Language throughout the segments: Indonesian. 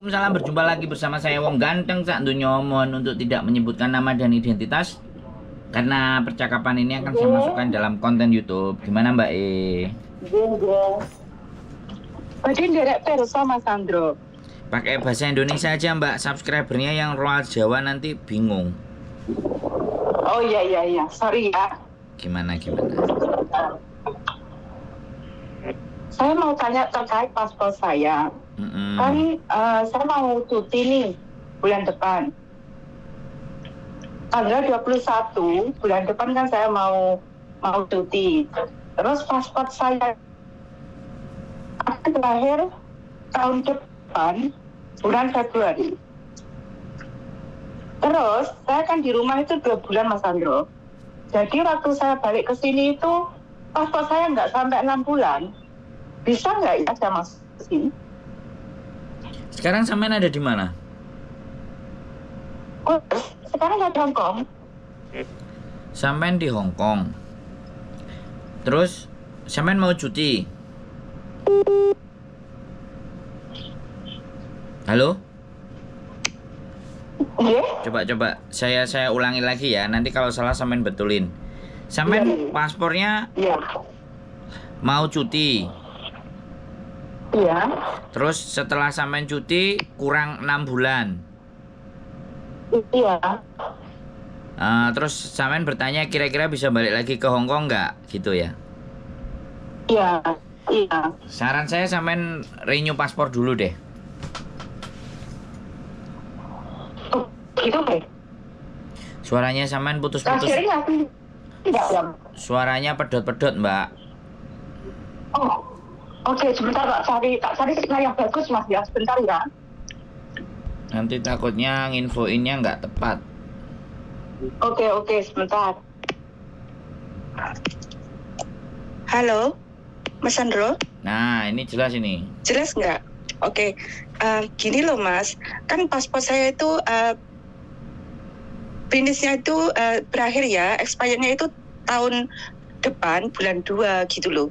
Salam, berjumpa lagi bersama saya Wong Ganteng Sak Donya. Mohon untuk tidak menyebutkan nama dan identitas karena percakapan ini akan saya masukkan dalam konten YouTube. Gimana Mbak E? Tadi nderek perso Mas Sandro. Pakai bahasa Indonesia aja Mbak. Subscribernya yang luar Jawa nanti bingung. Oh iya, sorry ya. Gimana? Saya mau tanya terkait paspor saya. Kan saya mau cuti nih bulan depan. Tanggal 21 bulan depan kan saya mau cuti. Terus paspor saya akan terakhir tahun depan bulan Februari. Terus saya kan di rumah itu 2 bulan Mas Sandro. Jadi waktu saya balik ke sini itu paspor saya nggak sampai 6 bulan. Bisa nggak ya saya masuk ke sini? Sekarang sampean ada di mana? Oh, sekarang ada Hong Kong. Sampean di Hong Kong. Terus sampean mau cuti? Halo? Iya? Coba saya ulangi lagi ya. Nanti kalau salah sampean betulin. Sampean paspornya Iya. mau cuti. Iya. Terus setelah sampean cuti kurang 6 bulan. Iya. Terus sampean bertanya kira-kira bisa balik lagi ke Hong Kong nggak? Gitu ya. Iya. Iya. Saran saya sampean renew paspor dulu deh. Oh, gitu deh. Suaranya sampean putus-putus. Akhirnya aku tidak ya. Suaranya pedot-pedot, Mbak. Oh, oke, sebentar tak cari signal yang bagus Mas ya, sebentar ya. Nanti takutnya nginfoinnya nggak tepat. Oke, sebentar. Halo, Mas Sandro. Nah, ini jelas ini. Jelas nggak? Oke, gini loh Mas, kan paspor saya itu finishnya itu berakhir ya, expirednya itu tahun depan bulan 2 gitu loh.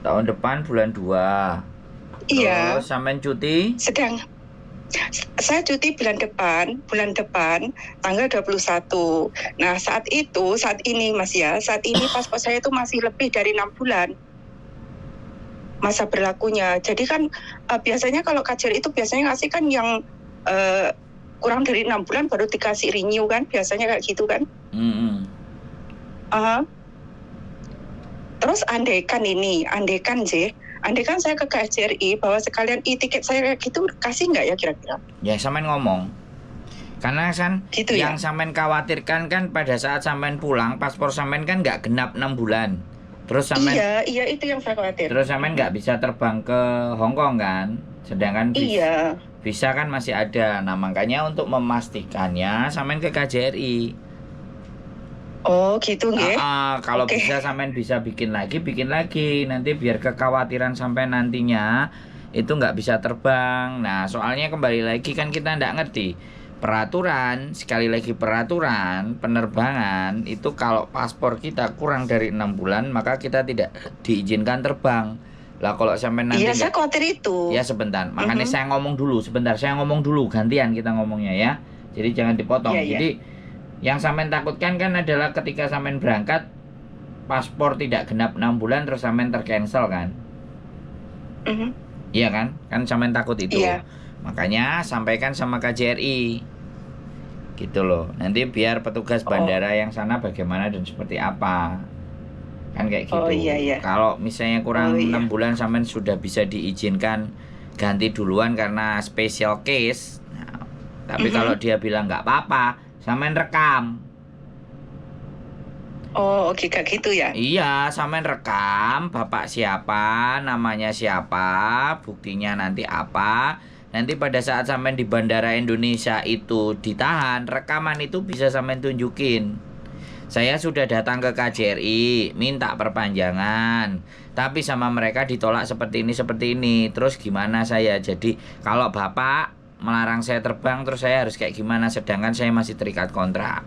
Tahun depan bulan 2. Iya. Terus sampean cuti? Sedang saya cuti bulan depan tanggal 21. Nah, saat ini Mas ya, saat ini paspor saya itu masih lebih dari 6 bulan masa berlakunya. Jadi kan biasanya kalau KJRI itu biasanya ngasih kan yang kurang dari 6 bulan baru dikasih renew kan, biasanya kayak gitu kan. Terus andaikan saya ke KJRI bahwa sekalian e-tiket saya kayak gitu, kasih nggak ya kira-kira? Ya, sampean ngomong. Karena kan gitu yang ya? sampean khawatirkan kan pada saat sampean pulang, paspor sampean kan nggak genap 6 bulan. Terus sampean Iya, itu yang saya khawatir. Terus sampean nggak bisa terbang ke Hong Kong kan? Sedangkan visa kan masih ada. Nah, makanya untuk memastikannya sampean ke KJRI. Oh, gitu nggih. Kalau bisa sampean bisa bikin lagi nanti biar kekhawatiran sampean nantinya itu nggak bisa terbang. Nah, soalnya kembali lagi kan kita nggak ngerti sekali lagi peraturan penerbangan itu kalau paspor kita kurang dari 6 bulan maka kita tidak diizinkan terbang. Lah kalau sampai nanti saya khawatir itu. Ya sebentar, makanya saya ngomong dulu, gantian kita ngomongnya ya. Jadi jangan dipotong. Jadi yang sampean takutkan kan adalah ketika sampean berangkat paspor tidak genap 6 bulan terus sampean tercancel kan? Iya kan? Kan sampean takut itu. Makanya sampaikan sama KJRI. Gitu loh. Nanti biar petugas bandara yang sana bagaimana dan seperti apa. Kan kayak gitu. Kalau misalnya kurang 6 bulan sampean sudah bisa diizinkan ganti duluan karena special case. Nah, tapi kalau dia bilang nggak apa-apa, sampean rekam. Oh, oke, kayak gitu ya? Iya, sampean rekam bapak siapa, namanya siapa, buktinya nanti apa. Nanti pada saat sampean di Bandara Indonesia itu ditahan, rekaman itu bisa sampean tunjukin. Saya sudah datang ke KJRI, minta perpanjangan, tapi sama mereka ditolak seperti ini. Terus gimana saya? Jadi kalau bapak melarang saya terbang, terus saya harus kayak gimana? Sedangkan saya masih terikat kontrak.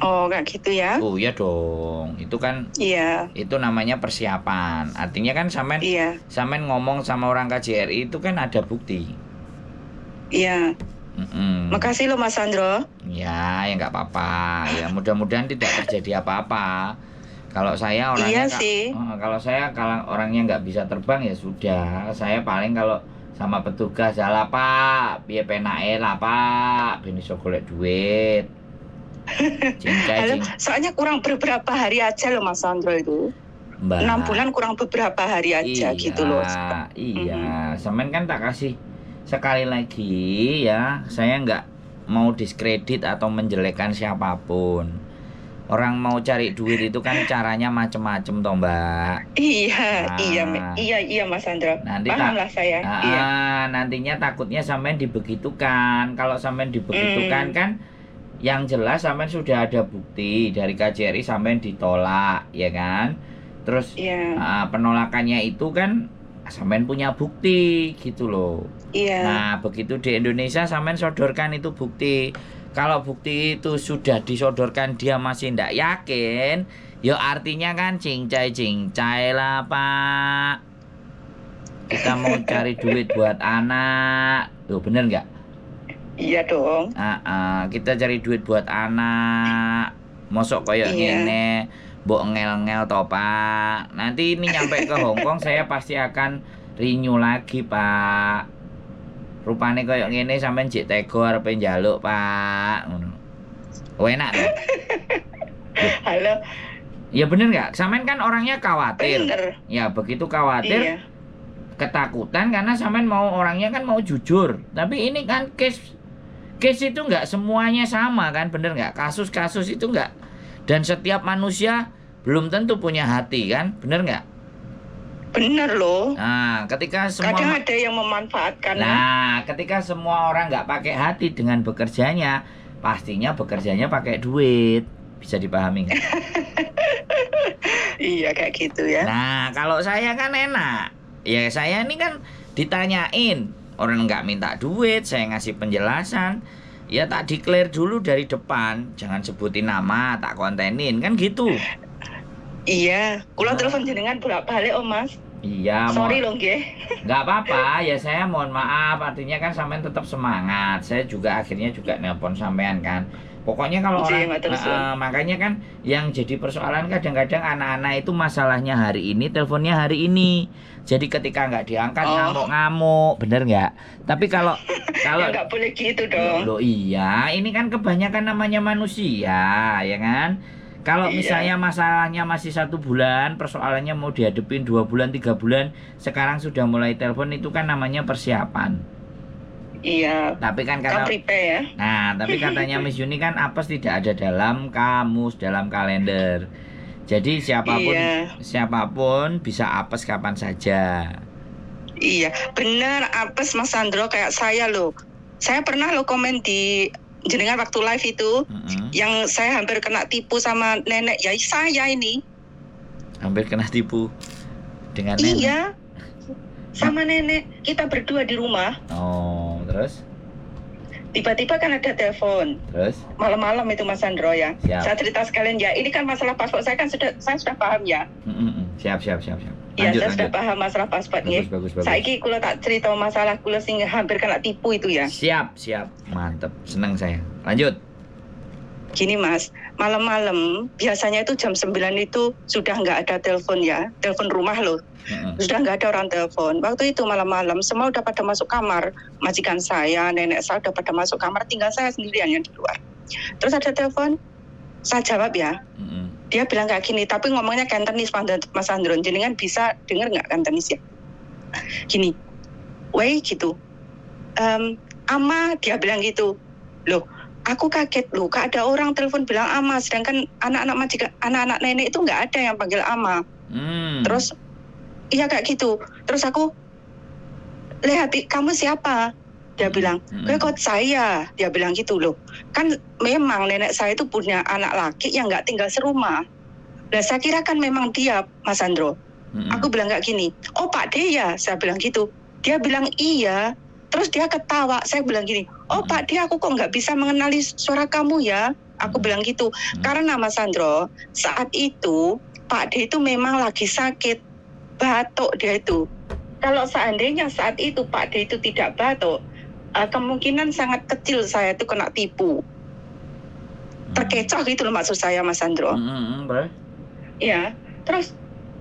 Oh, kayak gitu ya? Oh iya dong, itu kan Iya, itu namanya persiapan. Artinya kan iya, sampean ngomong sama orang KJRI itu kan ada bukti. iya. Mm-mm. Makasih loh Mas Sandro. Ya, ya nggak apa-apa. Ya mudah-mudahan tidak terjadi apa-apa. Kalau saya orangnya Iya sih. kalau orangnya nggak bisa terbang ya sudah. Saya paling kalau sama petugas ya lah Pak, piye penake lah Pak, ben iso golek duit. Cincai Halo, cing, soalnya kurang beberapa hari aja loh Mas Sandro itu. 6 Mbak. bulan kurang beberapa hari aja Iya, gitu loh. iya. Mhm. Semen kan tak kasih sekali lagi ya. Saya nggak mau diskredit atau menjelekkan siapapun. Orang mau cari duit itu kan caranya macem-macem toh Mbak. Iya, Nah, iya Mas Sandro. nanti Paham lah saya. Iya. nantinya takutnya sampean dibegitukan. Kalau sampean dibegitukan Hmm, kan yang jelas sampean sudah ada bukti dari KJRI sampean ditolak, ya kan? Terus iya, penolakannya itu kan sampean punya bukti gitu loh. iya. Nah, begitu di Indonesia sampean sodorkan itu bukti. Kalau bukti itu sudah disodorkan dia masih ndak yakin, ya artinya kan cincai lah Pak. Kita mau cari duit buat anak. Tuh bener nggak? Iya dong. Kita cari duit buat anak. Mosok koyok Iya. ngene, mbok ngel-ngel toh Pak. Nanti ini nyampe ke Hong Kong saya pasti akan renew lagi Pak. Rupane koyok ngene sampean jek tego arep njaluk Pak. Ngono. Oh, enak tuh. Halo, Ya bener nggak? Sampean kan orangnya khawatir. bener. Ya begitu khawatir, Iya. ketakutan karena sampean mau orangnya kan mau jujur. Tapi ini kan case itu nggak semuanya sama kan, bener nggak? Kasus-kasus itu nggak. Dan setiap manusia belum tentu punya hati kan, bener nggak? Bener loh. Nah, ketika semua Kadang ada yang memanfaatkan. Nah, ketika semua orang nggak pakai hati dengan bekerjanya, pastinya bekerjanya pakai duit. Bisa dipahami nggak? Iya kayak gitu ya. Nah, kalau saya kan enak. Ya saya ini kan ditanyain, orang nggak minta duit, saya ngasih penjelasan. Ya tak declare dulu dari depan, jangan sebutin nama, tak kontenin, kan gitu. Iya, kula Ah. telepon jenengan bolak-balik Om Mas. Iya, Sorry loh nggih. nggak apa-apa, ya saya mohon maaf, artinya kan sampean tetap semangat. Saya juga akhirnya juga nelpon sampean kan. Pokoknya kalau Iya, orang matur suwun. makanya kan yang jadi persoalan kadang-kadang anak-anak itu masalahnya hari ini, teleponnya hari ini. Jadi ketika nggak diangkat Oh. ngamuk-ngamuk, bener nggak? Tapi kalau Ya nggak boleh gitu dong. Loh, iya, ini kan kebanyakan namanya manusia, ya kan? Kalau Iya. misalnya masalahnya masih 1 bulan, persoalannya mau dihadepin 2 bulan, 3 bulan, sekarang sudah mulai telepon itu kan namanya persiapan. Iya. Tapi kan Kan kata, prepare ya. nah, tapi katanya Miss Yuni kan apes tidak ada dalam kamus, dalam kalender. Jadi Iya. siapapun bisa apes kapan saja. Iya, benar apes Mas Sandro kayak saya loh. Saya pernah lo komen di jenengan waktu live itu Mm-mm. yang saya hampir kena tipu sama nenek ya saya ini. Hampir kena tipu dengan nenek. Iya. Sama nenek kita berdua di rumah. Oh, terus? Tiba-tiba kan ada telepon Terus? malam-malam itu Mas Sandro ya. Siap. Saya cerita sekalian ya. Ini kan masalah paspor saya kan saya sudah paham ya. Siap. Ya, Lanjut, saya sudah paham masalah paspornya. Bagus. Saiki kula tak cerita masalah kula sing hampir kena tipu itu ya. Siap. Mantep. Senang saya. Lanjut. Gini Mas, malam-malam biasanya itu jam 9 itu sudah nggak ada telepon ya. Telepon rumah loh. Mm-mm. Sudah nggak ada orang telepon. Waktu itu malam-malam semua udah pada masuk kamar. Majikan saya, nenek saya udah pada masuk kamar. Tinggal saya sendirian yang di luar. Terus ada telepon. Saya jawab ya. Mm-mm. Dia bilang kayak gini, tapi ngomongnya Cantonese Mas Andron. Jenengan bisa dengar nggak Cantonese ya? Gini, weh gitu. Ama, dia bilang gitu. Loh, aku kaget loh, kok ada orang telepon bilang ama, sedangkan anak-anak nenek itu nggak ada yang panggil ama. Terus, iya kayak gitu. Terus aku, lihat kamu siapa? Dia bilang, kok saya? Dia bilang gitu loh. Kan memang nenek saya itu punya anak laki yang nggak tinggal serumah. Nah saya kira kan memang dia, Mas Andro. Aku bilang kayak gini, oh Pak D ya? Saya bilang gitu. Dia bilang iya. Terus dia ketawa. Saya bilang gini, oh Pak D aku kok nggak bisa mengenali suara kamu ya? Aku bilang gitu. Karena Mas Sandro, saat itu Pak D itu memang lagi sakit, batuk dia itu. Kalau seandainya saat itu Pak D itu tidak batuk, kemungkinan sangat kecil saya itu kena tipu. Terkecoh gitu loh maksud saya Mas Sandro. Ya, terus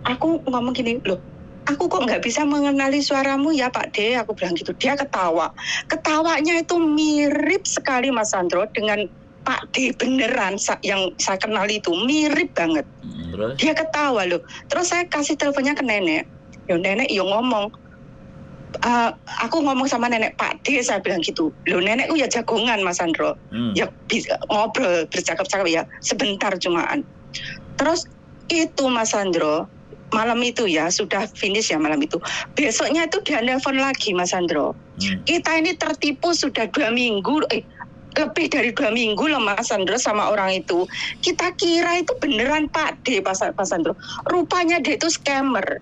aku ngomong gini, loh, aku kok nggak bisa mengenali suaramu ya Pak D, aku bilang gitu. Dia ketawa. Ketawanya itu mirip sekali Mas Sandro dengan Pak D beneran yang saya kenal itu, mirip banget. Terus? Dia ketawa loh. Terus saya kasih teleponnya ke nenek. Yo nenek yo ngomong. Aku ngomong sama nenek Pak D, saya bilang gitu. Loh nenekku ya jagongan Mas Sandro. Ya bisa ngobrol, bercakap-cakap ya, sebentar cumaan. Terus itu Mas Sandro, malam itu ya sudah finish ya malam itu. Besoknya itu dia nelpon lagi Mas Sandro. Kita ini tertipu sudah 2 minggu, lebih dari 2 minggu loh Mas Sandro sama orang itu. Kita kira itu beneran Pak D Mas Sandro. Rupanya dia itu scammer.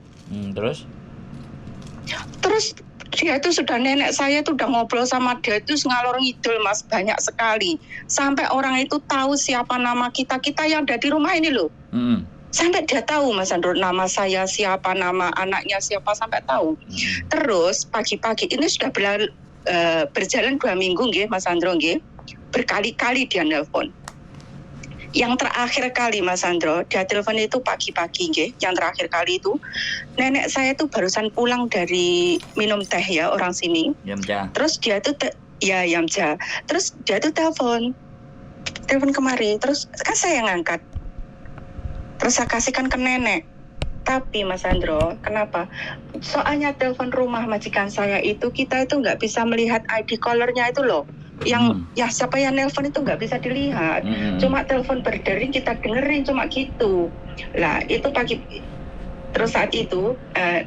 Terus dia itu sudah nenek saya itu udah ngobrol sama dia itu ngalor ngidul Mas, banyak sekali. Sampai orang itu tahu siapa nama kita yang ada di rumah ini loh. Sampai dia tahu Mas Sandro nama saya siapa, nama anaknya siapa, sampai tahu. Terus pagi-pagi ini sudah berjalan 2 minggu nggih Mas Sandro nggih. Berkali-kali dia nelpon. Yang terakhir kali Mas Sandro, dia telepon itu pagi-pagi nggih. Yang terakhir kali itu nenek saya itu barusan pulang dari minum teh ya orang sini. Yamja. Terus dia itu Yamja. Terus dia itu telepon kemari. Terus kan saya yang ngangkat. Terus saya kasihkan ke nenek. Tapi Mas Sandro, kenapa? Soalnya telepon rumah majikan saya itu kita itu nggak bisa melihat ID callernya itu loh. Yang ya siapa yang nelpon itu nggak bisa dilihat. Cuma telepon berdering kita dengerin cuma gitu. Lah itu pagi. Terus saat itu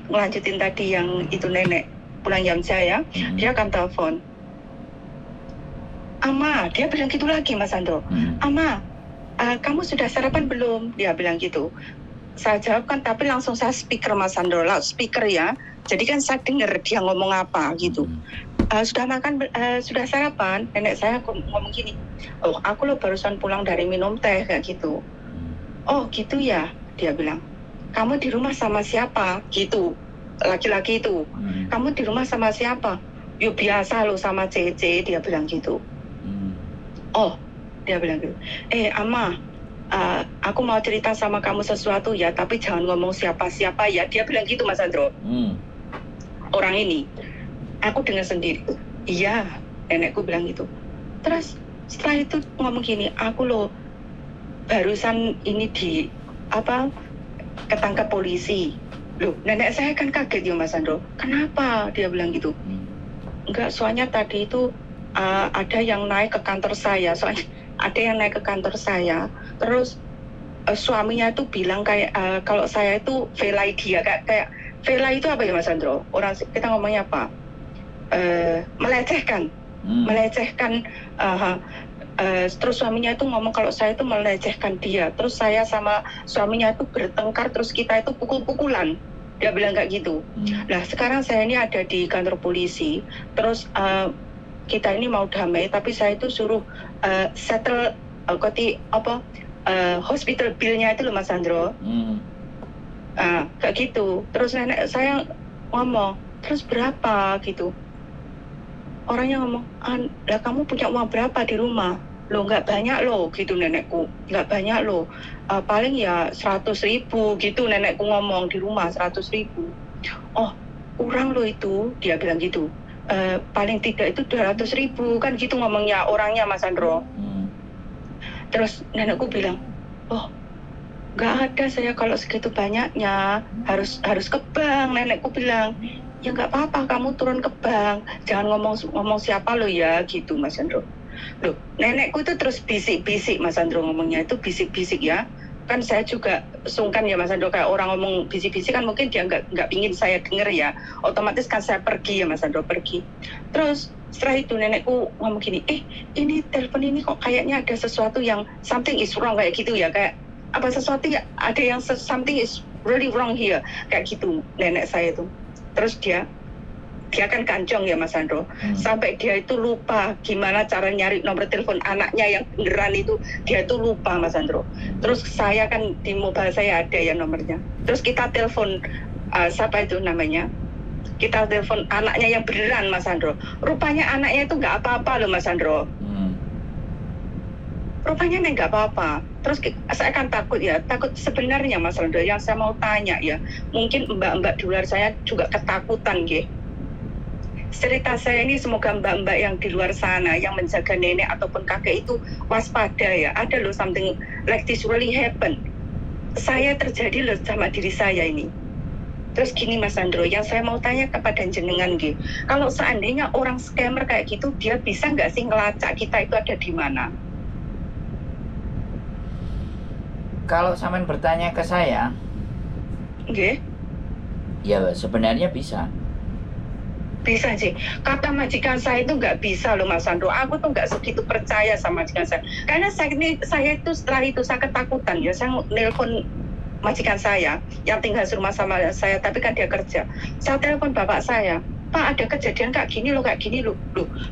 ngelanjutin tadi yang itu nenek pulang jam saya, dia akan telepon. Ama, dia bilang gitu lagi Mas Sandro. Ama, kamu sudah sarapan belum? Dia bilang gitu. Saya jawab kan, tapi langsung saya speaker Mas Sandro, speaker ya. Jadi kan saya dengar dia ngomong apa gitu. Sudah makan, sudah sarapan? Nenek saya ngomong gini, oh aku lo barusan pulang dari minum teh kayak gitu. Oh gitu ya, dia bilang. Kamu di rumah sama siapa? Gitu, laki-laki itu. Kamu di rumah sama siapa? Yuk biasa lo sama Cece, dia bilang gitu. Oh, dia bilang gitu. Ama, aku mau cerita sama kamu sesuatu ya, tapi jangan ngomong siapa-siapa ya. Dia bilang gitu Mas Sandro. Orang ini. Aku dengar sendiri. Iya, nenekku bilang gitu. Terus setelah itu ngomong gini, aku loh barusan ini ketangkap polisi. Loh, nenek saya kan kaget ya Mas Sandro. Kenapa? Dia bilang gitu. Enggak, soalnya tadi itu ada yang naik ke kantor saya. Soalnya ada yang naik ke kantor saya. Terus suaminya itu bilang kayak kalau saya itu velai dia. Kayak velai itu apa ya Mas Sandro? Orang kita ngomongnya apa? Melecehkan. Terus suaminya itu ngomong kalau saya itu melecehkan dia. Terus saya sama suaminya itu bertengkar, terus kita itu pukul-pukulan. Dia bilang kayak gitu. Nah sekarang saya ini ada di kantor polisi. Terus kita ini mau damai, tapi saya itu suruh settle hospital bill-nya itu loh Mas Sandro. Kayak gitu. Terus nenek saya ngomong, terus berapa gitu. Orangnya ngomong, lah kamu punya uang berapa di rumah? Loh nggak banyak loh gitu nenekku, nggak banyak loh, paling ya 100.000 gitu nenekku ngomong, di rumah 100.000. Oh kurang loh itu, dia bilang gitu. Paling tidak itu 200.000 kan gitu ngomongnya orangnya Mas Sandro. Terus nenekku bilang, oh nggak ada saya kalau segitu banyaknya, harus ke bank. Nenekku bilang, ya nggak apa-apa kamu turun ke bank, jangan ngomong siapa lo ya gitu Mas Sandro. Loh nenekku itu terus bisik-bisik Mas Sandro, ngomongnya itu bisik-bisik ya. Kan saya juga sungkan ya Mas Sandro, kayak orang ngomong bisik-bisik kan mungkin dia nggak pingin saya denger ya, otomatis kan saya pergi ya Mas Sandro, pergi. Terus setelah itu nenekku ngomong gini, ini telepon ini kok kayaknya ada sesuatu yang something is wrong kayak gitu ya, kayak apa sesuatu ya, ada yang something is really wrong here kayak gitu nenek saya itu. Terus dia dia kan kancong ya Mas Andro. Sampai dia itu lupa gimana cara nyari nomor telepon anaknya yang beneran itu, dia itu lupa Mas Andro. Terus saya kan di mobile saya ada ya nomornya. Terus kita telepon siapa itu namanya? Kita telepon anaknya yang beneran Mas Andro. Rupanya anaknya itu nggak apa-apa loh Mas Andro. Rupanya nggak apa-apa. Terus saya kan takut sebenarnya Mas Andro. Yang saya mau tanya ya, mungkin mbak-mbak di luar saya juga ketakutan gitu. Cerita saya ini semoga mbak-mbak yang di luar sana yang menjaga nenek ataupun kakek itu waspada ya. Ada loh something like this really happen. Saya terjadi loh sama diri saya ini. Terus gini Mas Andro, yang saya mau tanya kepada jenengan gitu. Kalau seandainya orang scammer kayak gitu, dia bisa nggak sih ngelacak kita itu ada di mana? Kalau sampean bertanya ke saya, ya sebenarnya bisa. Bisa sih. Kata majikan saya itu nggak bisa loh Mas Andro. Aku tuh nggak segitu percaya sama majikan saya. Karena saya itu setelah itu saya ketakutan ya. Saya nelpon majikan saya yang tinggal serumah sama saya, tapi kan dia kerja. Saya telepon bapak saya, Pak ada kejadian kayak gini loh.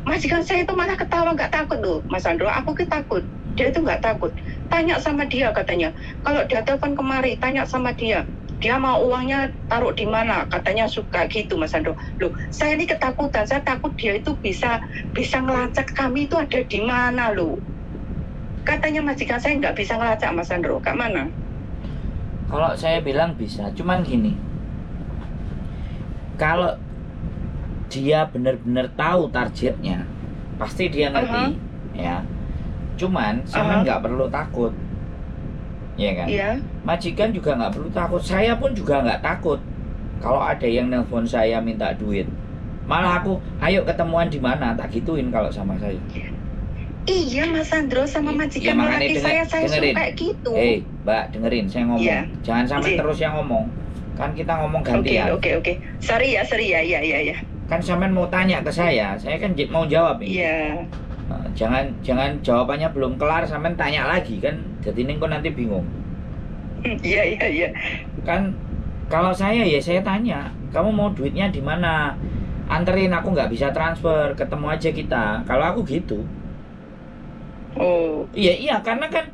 Majikan saya itu malah ketawa, nggak takut loh Mas Andro. Aku takut. Dia itu nggak takut. Tanya sama dia katanya. Kalau dia telepon kemari, tanya sama dia. Dia mau uangnya taruh di mana? Katanya suka gitu Mas Andro. Loh, saya ini ketakutan. Saya takut dia itu bisa ngelacak kami itu ada di mana loh. Katanya majikan saya nggak bisa ngelacak Mas Andro. Kak mana? Kalau saya bilang bisa, cuman gini. Kalau dia benar-benar tahu targetnya, pasti dia ngerti, ya. Cuman sama nggak perlu takut, ya kan? Iya. Majikan juga nggak perlu takut. Saya pun juga nggak takut. Kalau ada yang nelpon saya minta duit, malah aku, ayo ketemuan di mana? Tak gituin kalau sama saya. Iya Mas Andro, sama majikan laki saya suka kayak gitu. Mbak dengerin saya ngomong. Iya. Jangan sampai terus yang ngomong. Kan kita ngomong gantian. Oke. Sorry ya. Iya. Kan sampean mau tanya ke saya kan mau jawab ini. Iya. Jangan jawabannya belum kelar sampean tanya lagi kan. Jadi ini kok nanti bingung. Iya. Kan kalau saya ya saya tanya, kamu mau duitnya di mana? Anterin, aku nggak bisa transfer, ketemu aja kita. Kalau aku gitu. Oh. Iya, karena kan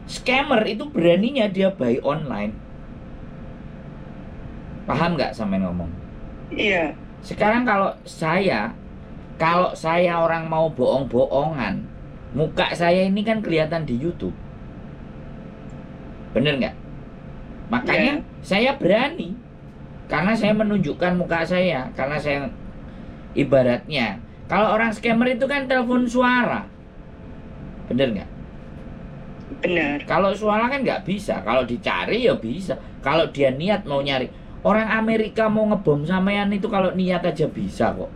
scammer itu beraninya dia buy online. Paham nggak sampean ngomong? Iya. Sekarang kalau saya orang mau bohong-bohongan, muka saya ini kan kelihatan di YouTube. Bener nggak? Makanya saya berani. Karena saya menunjukkan muka saya. Karena saya ibaratnya, kalau orang scammer itu kan telepon suara. Bener nggak? Benar. Kalau suara kan nggak bisa. Kalau dicari ya bisa. Kalau dia niat mau nyari. Orang Amerika mau ngebom sampean itu kalau niat aja bisa kok.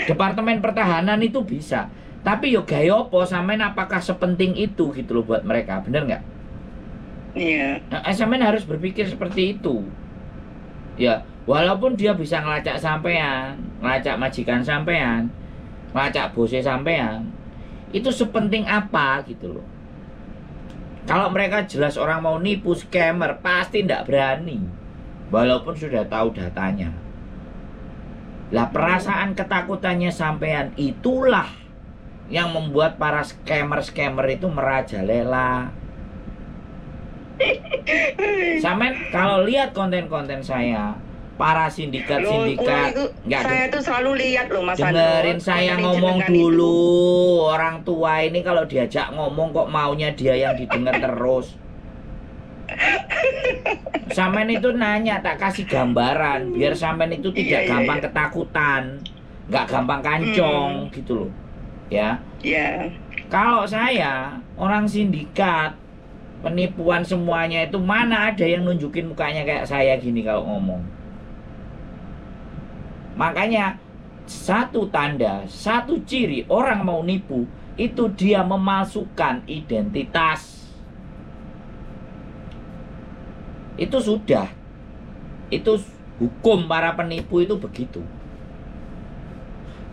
Departemen Pertahanan itu bisa. Tapi yo gaya apa sampean, apakah sepenting itu gitu loh buat mereka. Bener nggak? Iya. Nah, sampean harus berpikir seperti itu. Ya, walaupun dia bisa ngelacak sampean, ngelacak majikan sampean, ngelacak bosnya sampean, itu sepenting apa gitu loh. Kalau mereka jelas orang mau nipu, scammer, pasti tidak berani. Walaupun sudah tahu datanya. Lah perasaan ketakutannya sampean itulah yang membuat para scammer itu merajalela. Sampean kalau lihat konten-konten saya, para sindikat-sindikat, saya tuh selalu lihat loh Mas Andro. Dengerin saya ngomong dulu. Orang tua ini kalau diajak ngomong kok maunya dia yang didengar terus. Sampean itu nanya, tak kasih gambaran biar sampean itu tidak gampang ketakutan, nggak gampang kancong gitu loh. Ya. Iya. Kalau saya orang sindikat, penipuan semuanya itu mana ada yang nunjukin mukanya kayak saya gini kalau ngomong. Makanya satu tanda, satu ciri orang mau nipu itu dia memalsukan identitas. Itu sudah. Itu hukum para penipu itu begitu.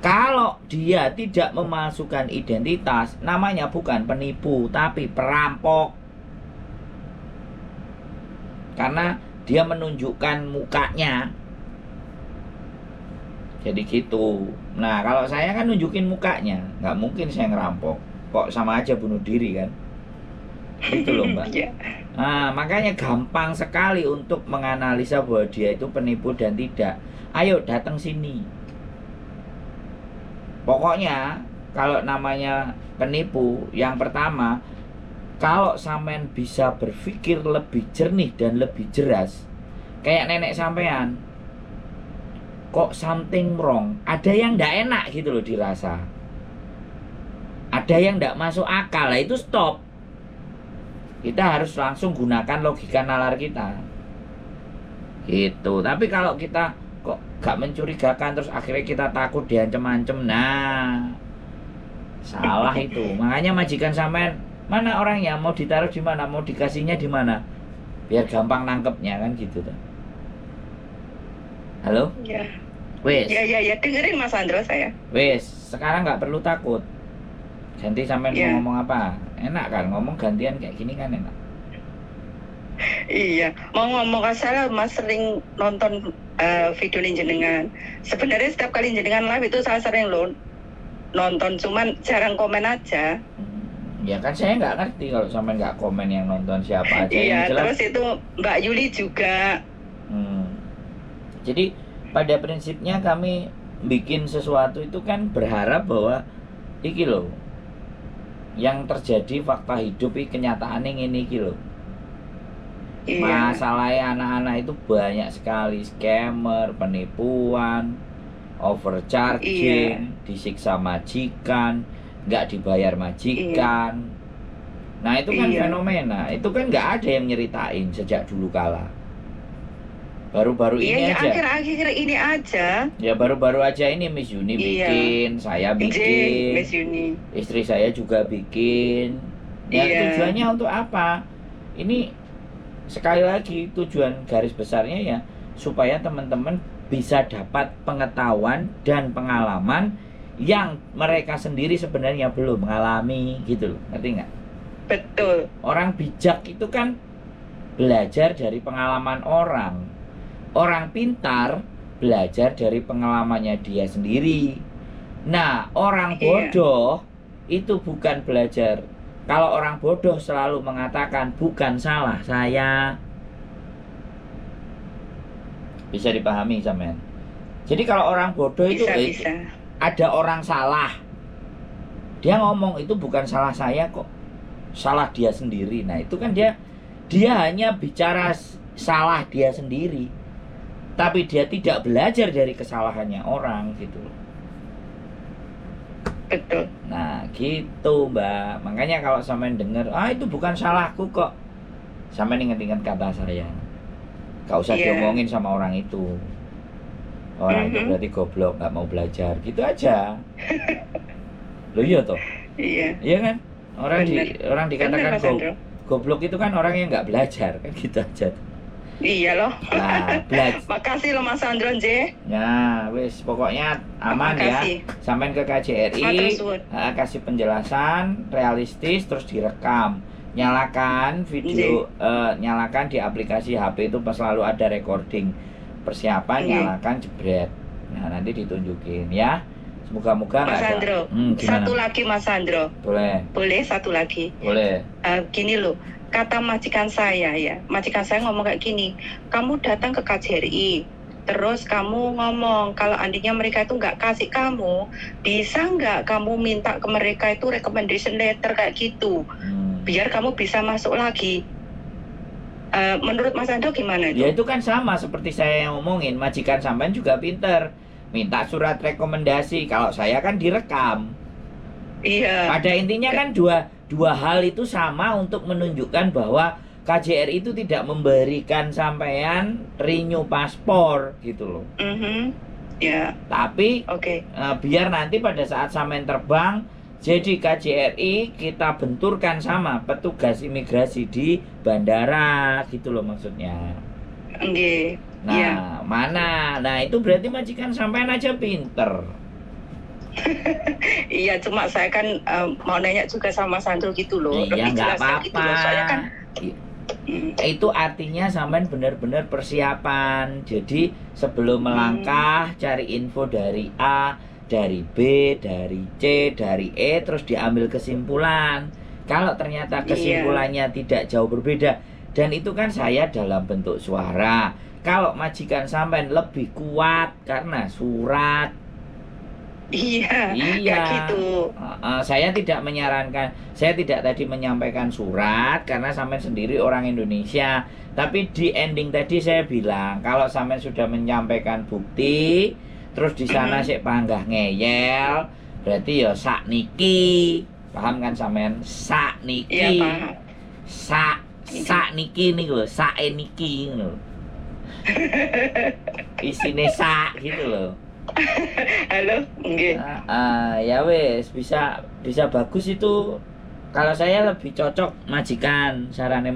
Kalau dia tidak memalsukan identitas, namanya bukan penipu tapi perampok. Karena dia menunjukkan mukanya. Jadi gitu. Nah, kalau saya kan nunjukin mukanya, nggak mungkin saya ngerampok. Kok sama aja bunuh diri kan? Gitu loh, Mbak. Iya. Nah, makanya gampang sekali untuk menganalisa bahwa dia itu penipu dan tidak. Ayo datang sini. Pokoknya kalau namanya penipu, yang pertama, kalau sampean bisa berpikir lebih jernih dan lebih jelas, kayak nenek sampean, kok something wrong, ada yang ndak enak gitu loh dirasa, ada yang ndak masuk akal, lah itu stop. Kita harus langsung gunakan logika nalar kita gitu. Tapi kalau kita kok gak mencurigakan, terus akhirnya kita takut diancem-ancem, nah salah itu. Makanya majikan sampean, mana orangnya, mau ditaruh di mana, mau dikasihnya di mana, biar gampang nangkepnya kan gitu tuh. Halo? Ya. Wes. Ya, dengerin Mas Andro saya. Wes, sekarang nggak perlu takut. Ganti sampean mau ngomong apa? Enak kan ngomong gantian kayak gini kan enak. Iya, mau ngomong asal Mas sering nonton video jenengan. Sebenarnya setiap kali jenengan live itu saya sering nonton, cuman jarang komen aja. Ya kan saya nggak ngerti kalau sampean nggak komen yang nonton siapa aja. Iya, yang jelas, terus itu Mbak Yuli juga. Jadi pada prinsipnya kami bikin sesuatu itu kan berharap bahwa iki loh, yang terjadi fakta hidup ini kenyataan ini iki loh. Iya. Masalahnya anak-anak itu banyak sekali scammer, penipuan, overcharging, disiksa majikan, nggak dibayar majikan. Nah itu kan fenomena, itu kan nggak ada yang nyeritain sejak dulu kala. Baru-baru ini aja. Akhir-akhir ini aja. Ya baru-baru aja ini Miss Yuni bikin, saya bikin, Miss Yuni. Istri saya juga bikin. Ya tujuannya untuk apa? Ini sekali lagi tujuan garis besarnya ya supaya teman-teman bisa dapat pengetahuan dan pengalaman yang mereka sendiri sebenarnya belum mengalami gitu loh, ngerti nggak? Betul. Orang bijak itu kan belajar dari pengalaman orang. Orang pintar belajar dari pengalamannya dia sendiri. Nah, orang bodoh itu bukan belajar. Kalau orang bodoh selalu mengatakan bukan salah saya. Bisa dipahami sampean? Jadi kalau orang bodoh itu bisa. Ada orang salah, dia ngomong itu bukan salah saya kok, salah dia sendiri. Nah itu kan dia hanya bicara salah dia sendiri, tapi dia tidak belajar dari kesalahannya orang gitu. Betul. Nah gitu Mbak. Makanya kalau sampean dengar, itu bukan salahku kok, sampean ingat-ingat kata saya, gak usah diomongin sama orang itu. Orang itu berarti goblok, gak mau belajar, gitu aja. Loh iya toh? Iya kan? Orang dikatakan goblok itu kan orang yang gak belajar, kan gitu aja. Iya loh. Nah, makasih loh Mas Andro J. Ya, wis pokoknya aman ya. Sampai ke KJRI, kasih penjelasan realistis, terus direkam. Nyalakan video, nyalakan di aplikasi HP itu pas selalu ada recording. Persiapan, nyalakan, jebret. Nah, nanti ditunjukin ya. Semoga-moga Mas Andro, satu lagi Mas Andro. Boleh satu lagi? Boleh. Gini loh, kata majikan saya ya. Majikan saya ngomong kayak gini, kamu datang ke KJRI, terus kamu ngomong kalau andinya mereka itu nggak kasih kamu, bisa nggak kamu minta ke mereka itu recommendation letter kayak gitu, biar kamu bisa masuk lagi. Menurut Mas Andro gimana itu? Ya itu kan sama seperti saya yang ngomongin, majikan sampean juga pinter, minta surat rekomendasi. Kalau saya kan direkam. Iya. Pada intinya kan dua hal itu sama untuk menunjukkan bahwa KJRI itu tidak memberikan sampean renew paspor gitu loh. Ya. Tapi biar nanti pada saat sampean terbang, jadi KJRI kita benturkan sama petugas imigrasi di bandara gitu loh maksudnya. Nah, mana? Nah, itu berarti majikan sampean aja pinter. Iya, cuma saya kan mau nanya juga sama Sandro gitu loh. Iya, nggak apa-apa. Gitu loh. Soalnya kan Itu artinya sampean benar-benar persiapan. Jadi sebelum melangkah cari info dari A, dari B, dari C, dari E, terus diambil kesimpulan. Kalau ternyata kesimpulannya tidak jauh berbeda, dan itu kan saya dalam bentuk suara. Kalau majikan sampean lebih kuat karena surat. Iya, Iya, kayak gitu. saya tidak menyarankan, saya tidak tadi menyampaikan surat karena sampean sendiri orang Indonesia. Tapi di ending tadi saya bilang kalau sampean sudah menyampaikan bukti, terus di sana sik panggah ngeyel, berarti ya sak niki, paham kan sampean? Sak Iya, niki, paham. sak niki nih loh, sak niki loh, isine sak gitu loh. Halo, nggih. Ya wes bisa bagus itu. Kalau saya lebih cocok majikan, sarane